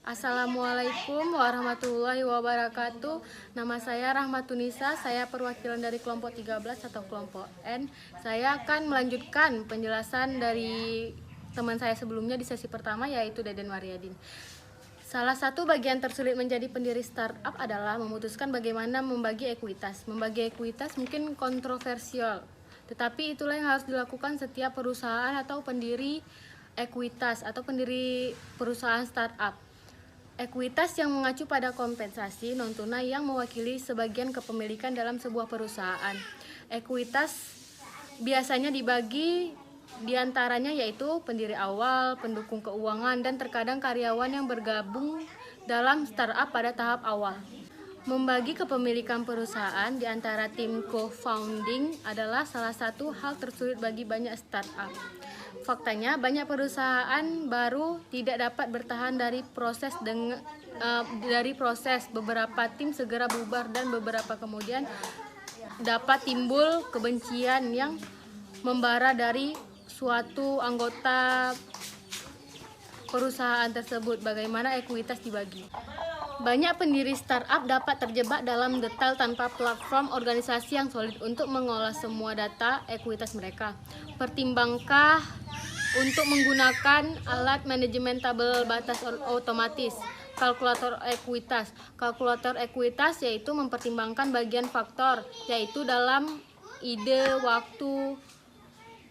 Assalamualaikum warahmatullahi wabarakatuh. Nama saya Rahmatunisa, saya perwakilan dari kelompok 13 atau kelompok N. Saya akan melanjutkan penjelasan dari teman saya sebelumnya di sesi pertama, yaitu Deden Waryadin. Salah satu bagian tersulit menjadi pendiri startup adalah memutuskan bagaimana membagi ekuitas. Membagi ekuitas mungkin kontroversial, tetapi itulah yang harus dilakukan setiap perusahaan atau pendiri ekuitas atau pendiri perusahaan startup. Ekuitas yang mengacu pada kompensasi non-tunai yang mewakili sebagian kepemilikan dalam sebuah perusahaan. Ekuitas biasanya dibagi diantaranya yaitu pendiri awal, pendukung keuangan, dan terkadang karyawan yang bergabung dalam startup pada tahap awal. Membagi kepemilikan perusahaan di antara tim co-founding adalah salah satu hal tersulit bagi banyak startup. Faktanya, banyak perusahaan baru tidak dapat bertahan dari proses beberapa tim segera bubar dan beberapa kemudian dapat timbul kebencian yang membara dari suatu anggota perusahaan tersebut. Bagaimana ekuitas dibagi? Banyak pendiri startup dapat terjebak dalam detail tanpa platform organisasi yang solid untuk mengolah semua data ekuitas mereka. Pertimbangkah untuk menggunakan alat manajemen tabel batas otomatis, kalkulator ekuitas. Kalkulator ekuitas yaitu mempertimbangkan bagian faktor, yaitu dalam ide waktu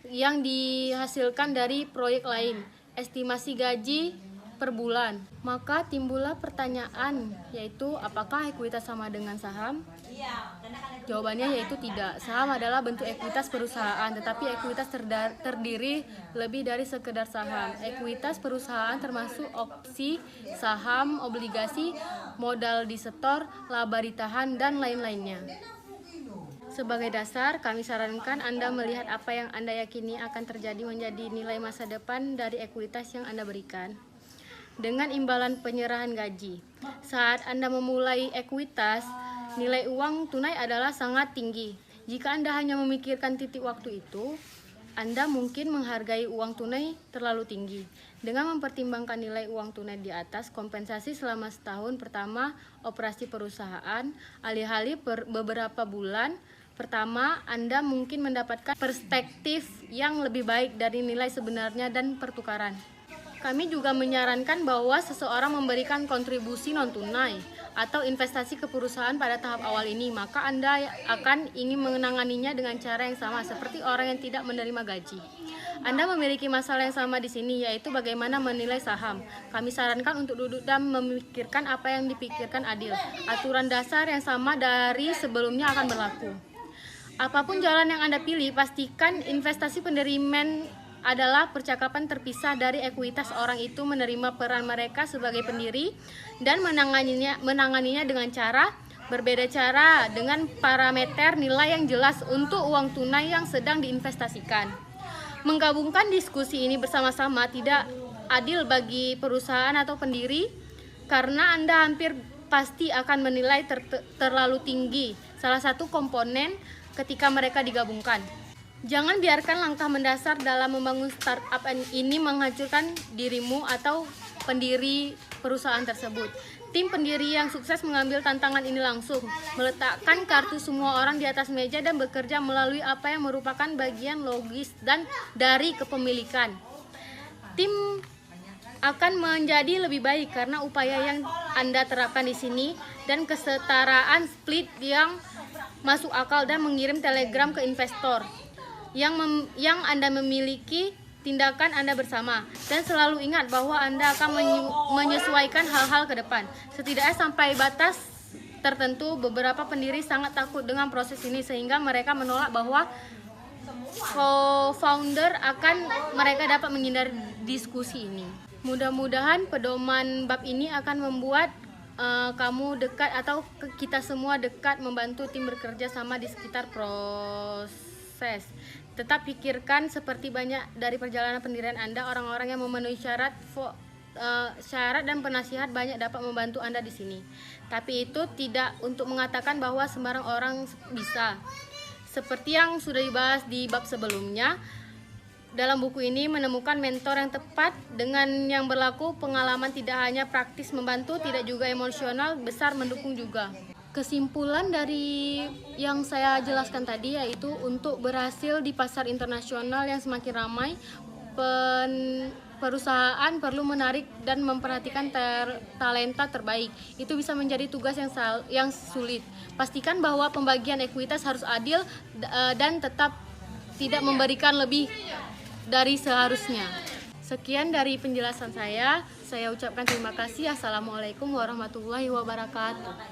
yang dihasilkan dari proyek lain, estimasi gaji per bulan. Maka timbullah pertanyaan, yaitu apakah ekuitas sama dengan saham? Jawabannya yaitu tidak. Saham adalah bentuk ekuitas perusahaan, tetapi ekuitas terdiri lebih dari sekedar saham. Ekuitas perusahaan termasuk opsi, saham, obligasi, modal disetor, laba ditahan, dan lain-lainnya. Sebagai dasar, kami sarankan Anda melihat apa yang Anda yakini akan terjadi menjadi nilai masa depan dari ekuitas yang Anda berikan. Dengan imbalan penyerahan gaji. Saat Anda memulai ekuitas, nilai uang tunai adalah sangat tinggi. Jika Anda hanya memikirkan titik waktu itu, Anda mungkin menghargai uang tunai terlalu tinggi. Dengan mempertimbangkan nilai uang tunai di atas, kompensasi selama setahun pertama operasi perusahaan, alih-alih beberapa bulan pertama, Anda mungkin mendapatkan perspektif yang lebih baik dari nilai sebenarnya dan pertukaran. Kami juga menyarankan bahwa seseorang memberikan kontribusi non-tunai atau investasi ke perusahaan pada tahap awal ini, maka Anda akan ingin menanganinya dengan cara yang sama seperti orang yang tidak menerima gaji. Anda memiliki masalah yang sama di sini, yaitu bagaimana menilai saham. Kami sarankan untuk duduk dan memikirkan apa yang dipikirkan adil. Aturan dasar yang sama dari sebelumnya akan berlaku. Apapun jalan yang Anda pilih, pastikan investasi penerimaan adalah percakapan terpisah dari ekuitas. Orang itu menerima peran mereka sebagai pendiri dan menanganinya dengan cara berbeda cara dengan parameter nilai yang jelas untuk uang tunai yang sedang diinvestasikan. Menggabungkan diskusi ini bersama-sama tidak adil bagi perusahaan atau pendiri karena Anda hampir pasti akan menilai terlalu tinggi salah satu komponen ketika mereka digabungkan. Jangan biarkan langkah mendasar dalam membangun startup ini menghancurkan dirimu atau pendiri perusahaan tersebut. Tim pendiri yang sukses mengambil tantangan ini langsung, meletakkan kartu semua orang di atas meja dan bekerja melalui apa yang merupakan bagian logis dan dari kepemilikan. Tim akan menjadi lebih baik karena upaya yang Anda terapkan di sini dan kesetaraan split yang masuk akal dan mengirim telegram ke investor yang Anda memiliki tindakan Anda bersama, dan selalu ingat bahwa Anda akan menyesuaikan hal-hal ke depan. Setidaknya sampai batas tertentu, beberapa pendiri sangat takut dengan proses ini sehingga mereka menolak bahwa co-founder mereka dapat menghindari diskusi ini. Mudah-mudahan pedoman bab ini akan membuat kamu dekat atau kita semua dekat membantu tim bekerja sama di sekitar proses. Tetap pikirkan seperti banyak dari perjalanan pendirian Anda, orang-orang yang memenuhi syarat dan penasihat banyak dapat membantu Anda di sini. Tapi itu tidak untuk mengatakan bahwa sembarang orang bisa. Seperti yang sudah dibahas di bab sebelumnya, dalam buku ini menemukan mentor yang tepat dengan yang berlaku pengalaman tidak hanya praktis membantu, tidak juga emosional besar mendukung juga. Kesimpulan dari yang saya jelaskan tadi yaitu untuk berhasil di pasar internasional yang semakin ramai, perusahaan perlu menarik dan memperhatikan talenta terbaik. Itu bisa menjadi tugas yang sulit. Pastikan bahwa pembagian ekuitas harus adil dan tetap tidak memberikan lebih dari seharusnya. Sekian dari penjelasan saya ucapkan terima kasih. Assalamualaikum warahmatullahi wabarakatuh.